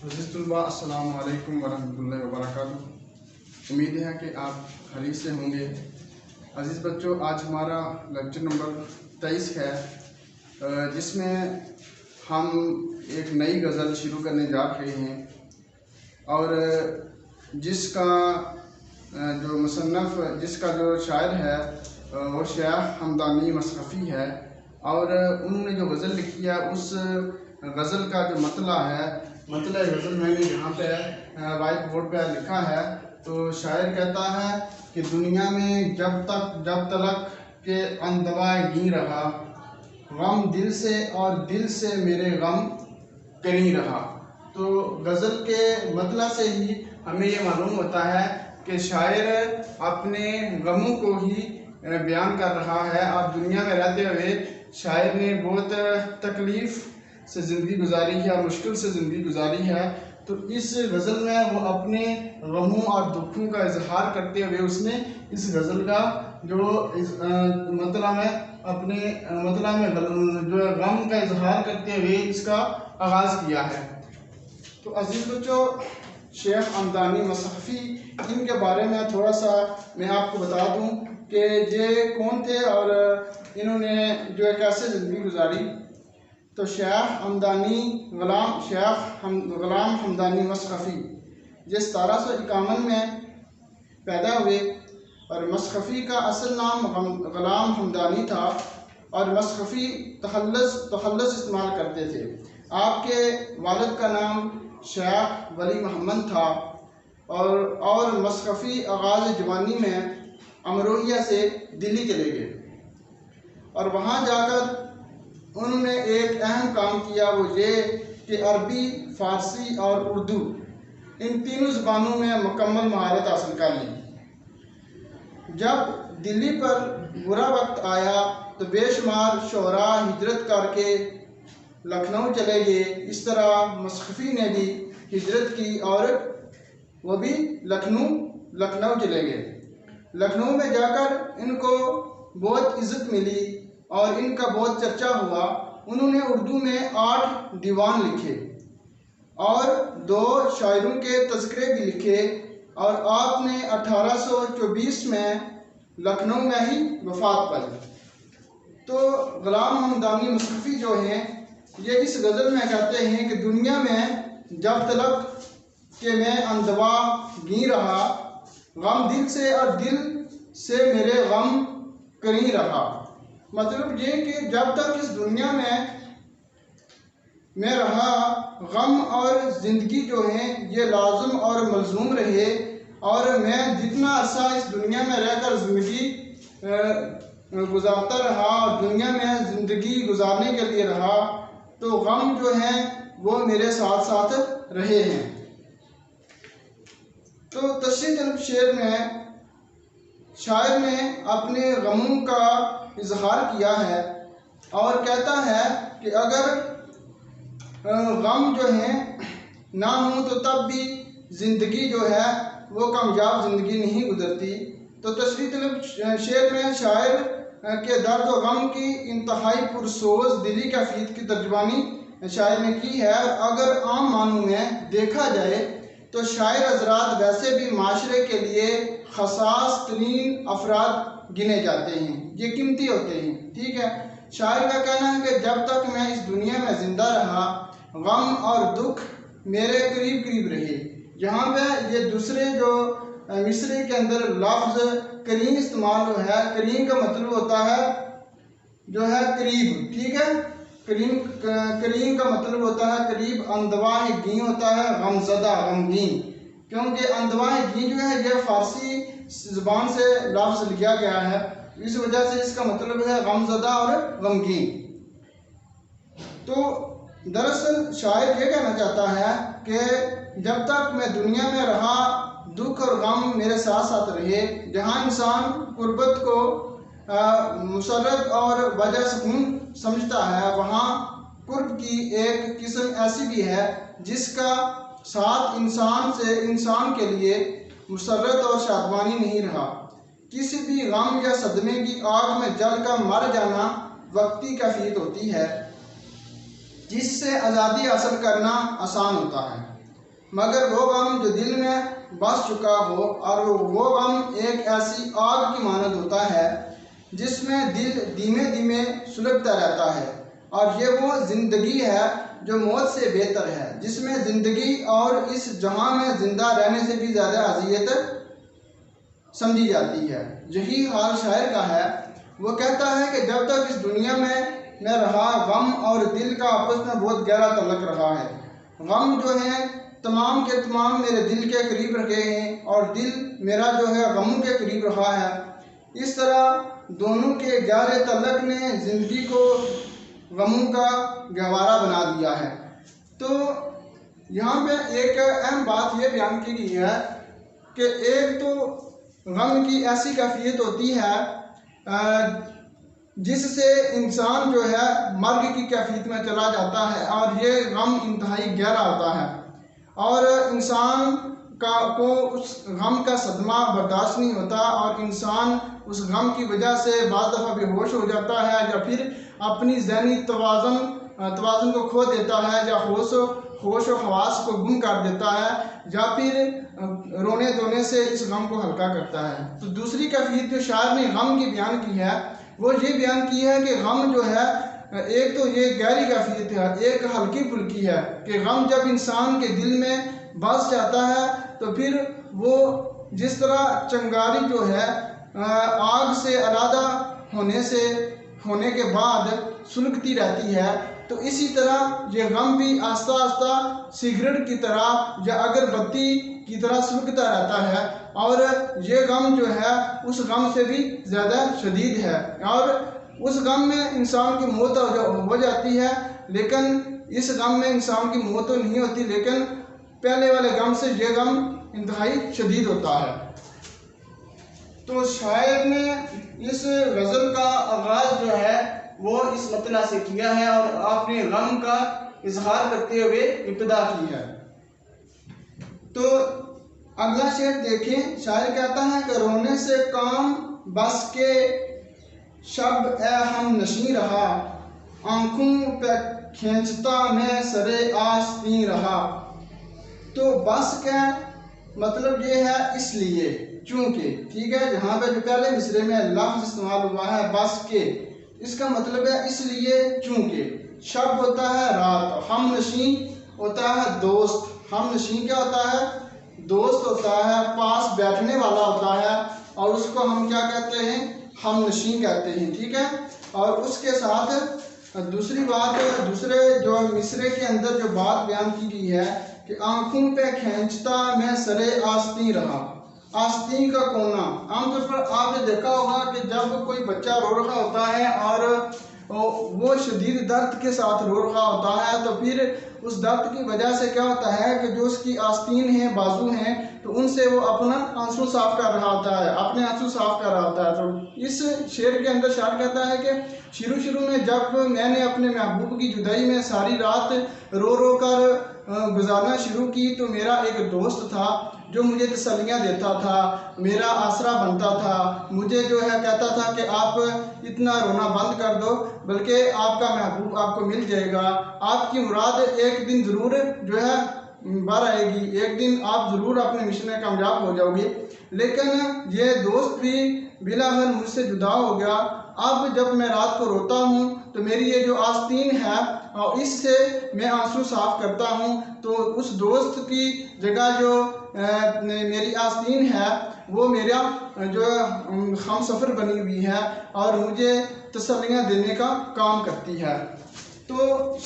عزیز طلباء، السلام علیکم ورحمۃ اللہ وبرکاتہ۔ امید ہے کہ آپ خیریت سے ہوں گے۔ عزیز بچوں، آج ہمارا لیکچر نمبر 23 ہے، جس میں ہم ایک نئی غزل شروع کرنے جا رہے ہیں، اور جس کا جو شاعر ہے وہ شیخ حمدانی مصرفی ہے، اور انہوں نے جو غزل لکھی ہے اس غزل کا جو مطلع غزل میں نے یہاں پہ وائٹ بورڈ پہ لکھا ہے۔ تو شاعر کہتا ہے کہ دنیا میں جب تلک کہ اندوائے گیں رہا، غم دل سے اور دل سے میرے غم کریں رہا۔ تو غزل کے مطلع سے ہی ہمیں یہ معلوم ہوتا ہے کہ شاعر اپنے غموں کو ہی بیان کر رہا ہے، اور دنیا میں رہتے ہوئے شاعر نے بہت تکلیف سے زندگی گزاری ہے، مشکل سے زندگی گزاری ہے۔ تو اس غزل میں وہ اپنے غموں اور دکھوں کا اظہار کرتے ہوئے اس نے اس غزل کا جو مطلع میں جو غم کا اظہار کرتے ہوئے اس کا آغاز کیا ہے۔ تو عزیز بچوں، شیخ حمدانی مصرفی، ان کے بارے میں تھوڑا سا میں آپ کو بتا دوں کہ یہ کون تھے اور انہوں نے جو کیسے زندگی گزاری۔ تو شیخ غلام حمدانی مصرفی یہ 1751 میں پیدا ہوئے، اور مصرفی کا اصل نام غلام حمدانی تھا، اور مصرفی تخلص استعمال کرتے تھے۔ آپ کے والد کا نام شیخ ولی محمد تھا، اور مصرفی آغاز جوانی میں امروہیہ سے دلی چلے گئے، اور وہاں جا کر انہوں نے ایک اہم کام کیا، وہ یہ کہ عربی، فارسی اور اردو ان تینوں زبانوں میں مکمل مہارت حاصل کر لی۔ جب دلی پر برا وقت آیا تو بے شمار شعراء ہجرت کر کے لکھنؤ چلے گئے۔ اس طرح مصرفی نے بھی ہجرت کی اور وہ بھی لکھنؤ چلے گئے۔ لکھنؤ میں جا کر ان کو بہت عزت ملی اور ان کا بہت چرچا ہوا۔ انہوں نے اردو میں 8 دیوان لکھے اور 2 شاعروں کے تذکرے بھی لکھے، اور آپ نے 1824 میں لکھنؤ میں ہی وفات پائی۔ تو غلام حمدانی مصرفی جو ہیں، یہ اس غزل میں کہتے ہیں کہ دنیا میں جب تلک کہ میں اندوا گیں رہا، غم دل سے اور دل سے میرے غم کریں رہا۔ مطلب یہ کہ جب تک اس دنیا میں رہا، غم اور زندگی جو ہیں یہ لازم اور ملزوم رہے، اور میں جتنا عرصہ اس دنیا میں رہ کر زندگی گزارتا رہا اور دنیا میں زندگی گزارنے کے لیے رہا، تو غم جو ہیں وہ میرے ساتھ ساتھ رہے ہیں۔ تو تشریح طلب شعر میں شاعر نے اپنے غموں کا اظہار کیا ہے، اور کہتا ہے کہ اگر غم جو ہیں نہ ہوں تو تب بھی زندگی جو ہے وہ کامیاب زندگی نہیں گزرتی۔ تو تشریح طلب شعر میں شاعر کے درد و غم کی انتہائی پرسوز دلی کیفیت کی ترجمانی شاعر نے کی ہے۔ اگر عام معنوں میں دیکھا جائے تو شاعر حضرات ویسے بھی معاشرے کے لیے حساس ترین افراد گنے جاتے ہیں، یہ قیمتی ہوتے ہیں، ٹھیک ہے۔ شاعر کا کہنا ہے کہ جب تک میں اس دنیا میں زندہ رہا، غم اور دکھ میرے قریب قریب رہے۔ یہاں پہ یہ دوسرے جو مصرے کے اندر لفظ کریم استعمال ہوا ہے، کریم کا مطلب ہوتا ہے جو ہے قریب، ٹھیک ہے۔ کریم کا مطلب ہوتا ہے قریب، اندواہ گیں ہوتا ہے غمزدہ، غمگین، کیونکہ اندواہ گیں جو ہے یہ فارسی زبان سے لفظ لیا گیا ہے، اس وجہ سے اس کا مطلب ہے غمزدہ اور غمگین۔ تو دراصل شاعر یہ کہنا چاہتا ہے کہ جب تک میں دنیا میں رہا، دکھ اور غم میرے ساتھ ساتھ رہے۔ جہاں انسان قربت کو مسرت اور وجہ سکون سمجھتا ہے، وہاں قرب کی ایک قسم ایسی بھی ہے جس کا ساتھ انسان کے لیے مسرت اور شادمانی نہیں رہا۔ کسی بھی غم یا صدمے کی آگ میں جل کر مر جانا وقتی کیفیت ہوتی ہے، جس سے آزادی حاصل کرنا آسان ہوتا ہے۔ مگر وہ غم جو دل میں بس چکا ہو، اور وہ غم ایک ایسی آگ کی مانند ہوتا ہے جس میں دل دھیمے دھیمے سلگتا رہتا ہے، اور یہ وہ زندگی ہے جو موت سے بہتر ہے، جس میں زندگی اور اس جہاں میں زندہ رہنے سے بھی زیادہ اذیت سمجھی جاتی ہے۔ یہی حال شاعر کا ہے۔ وہ کہتا ہے کہ جب تک اس دنیا میں رہا، غم اور دل کا آپس میں بہت گہرا تعلق رہا ہے۔ غم جو ہے تمام کے تمام میرے دل کے قریب رکھے ہیں، اور دل میرا جو ہے غموں کے قریب رہا ہے۔ اس طرح دونوں کے گہرے تعلق نے زندگی کو غموں کا گہوارہ بنا دیا ہے۔ تو یہاں پہ ایک اہم بات یہ بیان کی گئی ہے کہ ایک تو غم کی ایسی کیفیت ہوتی ہے جس سے انسان جو ہے مرگ کی کیفیت میں چلا جاتا ہے، اور یہ غم انتہائی گہرا ہوتا ہے، اور انسان کو اس غم کا صدمہ برداشت نہیں ہوتا، اور انسان اس غم کی وجہ سے بعض دفعہ بے ہوش ہو جاتا ہے، یا پھر اپنی ذہنی توازن کو کھو دیتا ہے، یا ہوش و حواس کو گم کر دیتا ہے، یا پھر رونے دھونے سے اس غم کو ہلکا کرتا ہے۔ تو دوسری کیفیت جو شاعر نے غم کی بیان کی ہے، وہ یہ بیان کی ہے کہ غم جو ہے ایک تو یہ گہری کیفیت ہے، ایک ہلکی پھلکی ہے، کہ غم جب انسان کے دل میں بس جاتا ہے تو پھر وہ جس طرح چنگاری جو ہے آگ سے علیحدہ ہونے کے بعد سلگتی رہتی ہے، تو اسی طرح یہ غم بھی آہستہ آہستہ سگریٹ کی طرح یا اگربتی کی طرح سلگتا رہتا ہے، اور یہ غم جو ہے اس غم سے بھی زیادہ شدید ہے، اور اس غم میں انسان کی موت ہو جاتی ہے، لیکن اس غم میں انسان کی موت تو نہیں ہوتی، لیکن پہلے والے غم سے یہ غم انتہائی شدید ہوتا ہے۔ تو شاعر نے اس غزل کا آغاز جو ہے وہ اس مطلع سے کیا ہے، اور آپ نے غم کا اظہار کرتے ہوئے ابتدا کی ہے۔ تو اگلا شعر دیکھیں، شاعر کہتا ہے کہ رونے سے کام بس کے شب اے ہم نشیں رہا، آنکھوں پہ کھینچتا میں سرے آستین رہا۔ تو بس کا مطلب یہ ہے اس لیے، چونکہ، ٹھیک ہے، جہاں پہ جو پہلے مصرے میں لفظ استعمال ہوا ہے بس کے، اس کا مطلب ہے اس لیے چونکہ۔ شب ہوتا ہے رات، ہم نشیں ہوتا ہے دوست۔ ہم نشیں کیا ہوتا ہے؟ دوست ہوتا ہے، پاس بیٹھنے والا ہوتا ہے، اور اس کو ہم کیا کہتے ہیں؟ ہم نشیں کہتے ہیں، ٹھیک ہے۔ اور اس کے ساتھ دوسری بات، دوسرے جو مصرے کے اندر جو بات بیان کی گئی ہے کہ آنکھوں پہ کھینچتا میں سرے آستین رہا۔ آستین کا کونا، عام طور پر آپ نے دیکھا ہوگا کہ جب کوئی بچہ رو رہا ہوتا ہے اور وہ شدید درد کے ساتھ رو رہا ہوتا ہے، تو پھر اس درد کی وجہ سے کیا ہوتا ہے کہ جو اس کی آستین ہیں، بازو ہیں، تو ان سے وہ اپنا آنسو صاف کر رہا ہوتا ہے، اپنے آنسو صاف کر رہا ہوتا ہے۔ تو اس شعر کے اندر شاعر کہتا ہے کہ شروع میں جب میں نے اپنے محبوب کی جدائی میں ساری رات رو رو کر گزارنا شروع کی، تو میرا ایک دوست تھا جو مجھے تسلیاں دیتا تھا، میرا آسرا بنتا تھا، مجھے جو ہے کہتا تھا کہ آپ اتنا رونا بند کر دو، بلکہ آپ کا محبوب آپ کو مل جائے گا، آپ کی مراد ایک دن ضرور جو ہے بار آئے گی، ایک دن آپ ضرور اپنے مشن میں کامیاب ہو جاؤ گے۔ لیکن یہ دوست بھی بلاخر مجھ سے جدا ہو گیا۔ اب جب میں رات کو روتا ہوں تو میری یہ جو آستین ہے اور اس سے میں آنسو صاف کرتا ہوں، تو اس دوست کی جگہ جو میری آستین ہے وہ میرا جو ہم سفر بنی ہوئی ہے اور مجھے تسلیاں دینے کا کام کرتی ہے۔ تو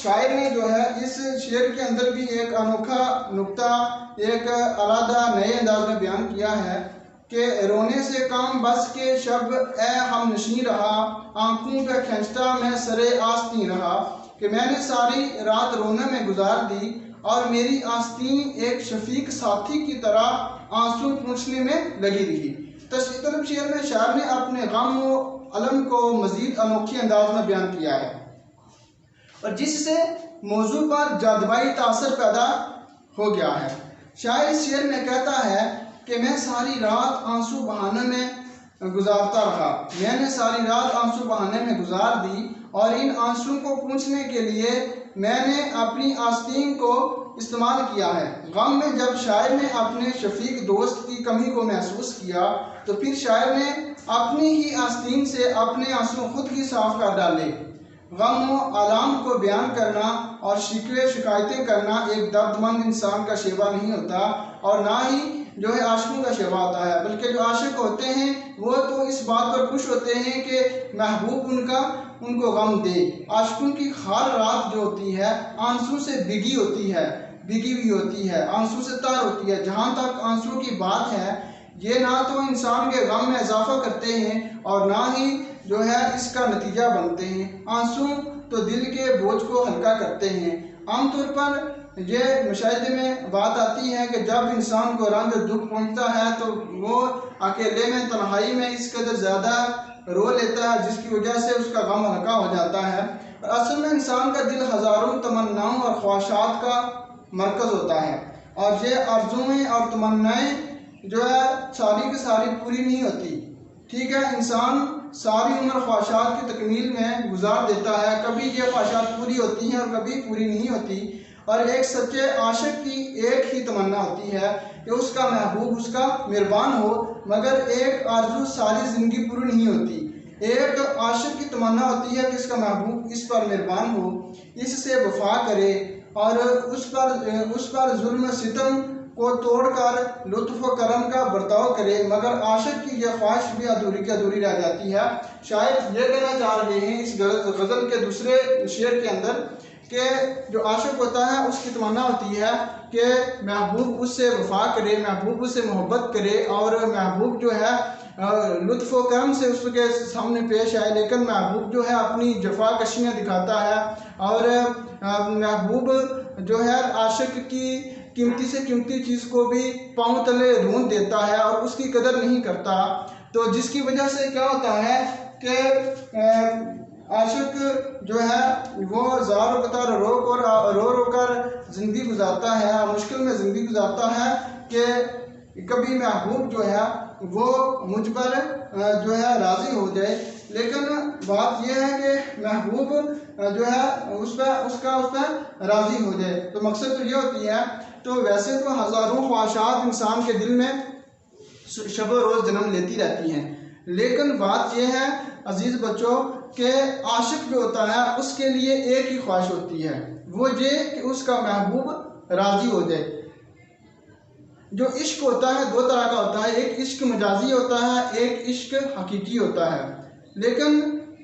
شاعر نے جو ہے اس شعر کے اندر بھی ایک انوکھا نکتہ ایک علیحدہ نئے انداز میں بیان کیا ہے کہ رونے سے کام بس کے شب اے ہم نشیں رہا، آنکھوں پہ کھینچتا میں سرے آستین رہا، کہ میں نے ساری رات رونے میں گزار دی اور میری آستین ایک شفیق ساتھی کی طرح آنسو پوچھنے میں لگی رہی۔ تشریح طلب شعر میں شاعر نے اپنے غم و الم کو مزید انوکھی انداز میں بیان کیا ہے، اور جس سے موضوع پر جاذبائی تاثر پیدا ہو گیا ہے۔ شاعر اس شعر میں کہتا ہے کہ میں ساری رات آنسو بہانے میں گزارتا رہا، میں نے ساری رات آنسو بہانے میں گزار دی، اور ان آنسو کو پوچھنے کے لیے میں نے اپنی آستین کو استعمال کیا ہے۔ غم میں جب شاعر نے اپنے شفیق دوست کی کمی کو محسوس کیا تو پھر شاعر نے اپنی ہی آستین سے اپنے آنسو خود ہی صاف کر ڈالے۔ غم و آلام کو بیان کرنا اور شکوے شکایتیں کرنا ایک درد مند انسان کا شیوا نہیں ہوتا، اور نہ ہی عاشقوں کا شیوا ہوتا ہے، بلکہ جو عاشق ہوتے ہیں وہ تو اس بات پر خوش ہوتے ہیں کہ محبوب ان کو غم دے۔ عاشقوں کی ہر رات جو ہوتی ہے آنسو سے بھیگی ہوئی ہوتی ہے، آنسو سے تر ہوتی ہے۔ جہاں تک آنسو کی بات ہے، یہ نہ تو انسان کے غم میں اضافہ کرتے ہیں اور نہ ہی اس کا نتیجہ بنتے ہیں۔ آنسو تو دل کے بوجھ کو ہلکا کرتے ہیں۔ عام طور پر یہ مشاہدے میں بات آتی ہے کہ جب انسان کو رنج اور دکھ پہنچتا ہے تو وہ اکیلے میں تنہائی میں اس قدر زیادہ رو لیتا ہے جس کی وجہ سے اس کا غم ہلکا ہو جاتا ہے۔ اور اصل میں انسان کا دل ہزاروں تمناؤں اور خواہشات کا مرکز ہوتا ہے، اور یہ آرزوئیں اور تمنائیں ساری کی ساری پوری نہیں ہوتی۔ ٹھیک ہے، انسان ساری عمر خواہشات کی تکمیل میں گزار دیتا ہے، کبھی یہ خواہشات پوری ہوتی ہیں اور کبھی پوری نہیں ہوتی۔ اور ایک سچے عاشق کی ایک ہی تمنا ہوتی ہے کہ اس کا محبوب اس کا مہربان ہو، مگر ایک آرزو ساری زندگی پوری نہیں ہوتی۔ ایک عاشق کی تمنا ہوتی ہے کہ اس کا محبوب اس پر مہربان ہو، اس سے وفا کرے اور اس پر ظلم و ستم کو توڑ کر لطف و کرم کا برتاؤ کرے، مگر عاشق کی یہ خواہش بھی ادھوری کی ادھوری رہ جاتی ہے۔ شاید یہ کہنا چاہ رہے ہیں اس غزل کے دوسرے شعر کے اندر کہ جو عاشق ہوتا ہے اس کی تمنا ہوتی ہے کہ محبوب اس سے وفا کرے، محبوب اس سے محبت کرے اور محبوب لطف و کرم سے اس کے سامنے پیش آئے، لیکن محبوب اپنی جفا کشیاں دکھاتا ہے اور محبوب عاشق کی قیمتی سے قیمتی چیز کو بھی پاؤں تلے رون دیتا ہے اور اس کی قدر نہیں کرتا، تو جس کی وجہ سے کیا ہوتا ہے کہ عاشق وہ زار و قطار رو کر زندگی گزارتا ہے، مشکل میں زندگی گزارتا ہے کہ کبھی محبوب وہ مجھ پر راضی ہو جائے۔ لیکن بات یہ ہے کہ محبوب اس پہ راضی ہو جائے، تو مقصد تو یہ ہوتی ہے۔ تو ویسے تو ہزاروں خواہشات انسان کے دل میں شب و روز جنم لیتی رہتی ہیں، لیکن بات یہ ہے عزیز بچوں کہ عاشق جو ہوتا ہے اس کے لیے ایک ہی خواہش ہوتی ہے، وہ یہ کہ اس کا محبوب راضی ہو جائے۔ جو عشق ہوتا ہے دو طرح کا ہوتا ہے، ایک عشق مجازی ہوتا ہے، ایک عشق حقیقی ہوتا ہے، لیکن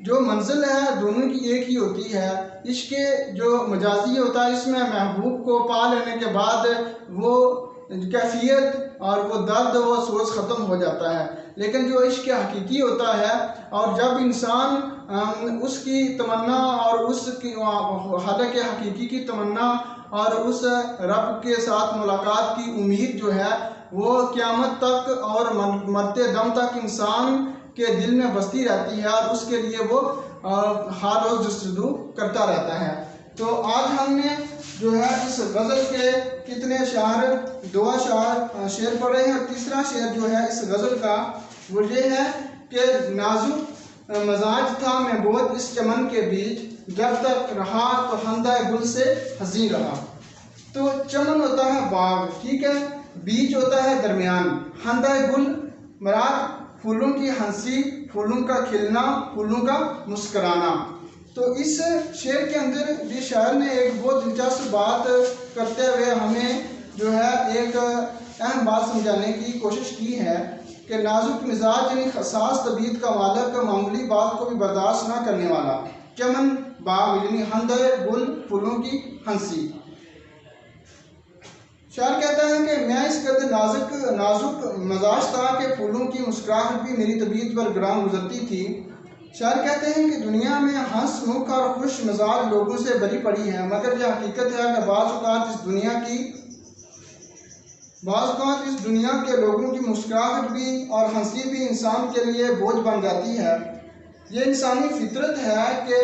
جو منزل ہے دونوں کی ایک ہی ہوتی ہے۔ عشق جو مجازی ہوتا ہے اس میں محبوب کو پا لینے کے بعد وہ کیفیت اور وہ درد وہ سوز ختم ہو جاتا ہے، لیکن جو عشق حقیقی ہوتا ہے اور جب انسان اس کی تمنا اور اس کی حالت حقیقی کی تمنا اور اس رب کے ساتھ ملاقات کی امید وہ قیامت تک اور مرتے دم تک انسان کے دل میں بستی رہتی ہے اور اس کے لیے وہ ہر روز جستجو کرتا رہتا ہے۔ تو آج ہم نے اس غزل کے کتنے اشعار، دو شعر پڑھے ہیں، اور تیسرا شعر اس غزل کا وہ یہ ہے کہ نازک مزاج تھا میں بہت اس چمن کے بیچ، جب تک رہا تو خندہ گل سے حزین رہا۔ تو چمن ہوتا ہے باغ، ٹھیک ہے، بیچ ہوتا ہے درمیان، خندہ گل مراد پھولوں کی ہنسی، پھولوں کا کھلنا، پھولوں کا مسکرانا۔ تو اس شعر کے اندر بھی شاعر نے ایک بہت دلچسپ بات کرتے ہوئے ہمیں ایک اہم بات سمجھانے کی کوشش کی ہے کہ نازک مزاج یعنی حساس طبیعت کا مالک، معمولی بات کو بھی برداشت نہ کرنے والا، چمن باغ یعنی خندہ گل پھولوں کی ہنسی۔ شاعر کہتا ہے کہ میں اس قدر نازک مزاج تھا کہ پھولوں کی مسکراہٹ بھی میری طبیعت پر گراں گزرتی تھی۔ شاعر کہتے ہیں کہ دنیا میں ہنس مکھ اور خوش مزاج لوگوں سے بھری پڑی ہے، مگر یہ حقیقت ہے کہ بعض اوقات اس دنیا کے لوگوں کی مسکراہٹ بھی اور ہنسی بھی انسان کے لیے بوجھ بن جاتی ہے۔ یہ انسانی فطرت ہے کہ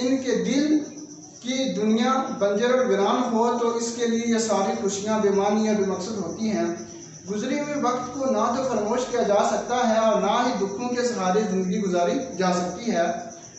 ان کے دل کی دنیا بنجر اور ویران ہو تو اس کے لیے یہ ساری خوشیاں بے معنی اور بے مقصد ہوتی ہیں۔ گزرے ہوئے وقت کو نہ تو فراموش کیا جا سکتا ہے اور نہ ہی دکھوں کے سہارے زندگی گزاری جا سکتی ہے۔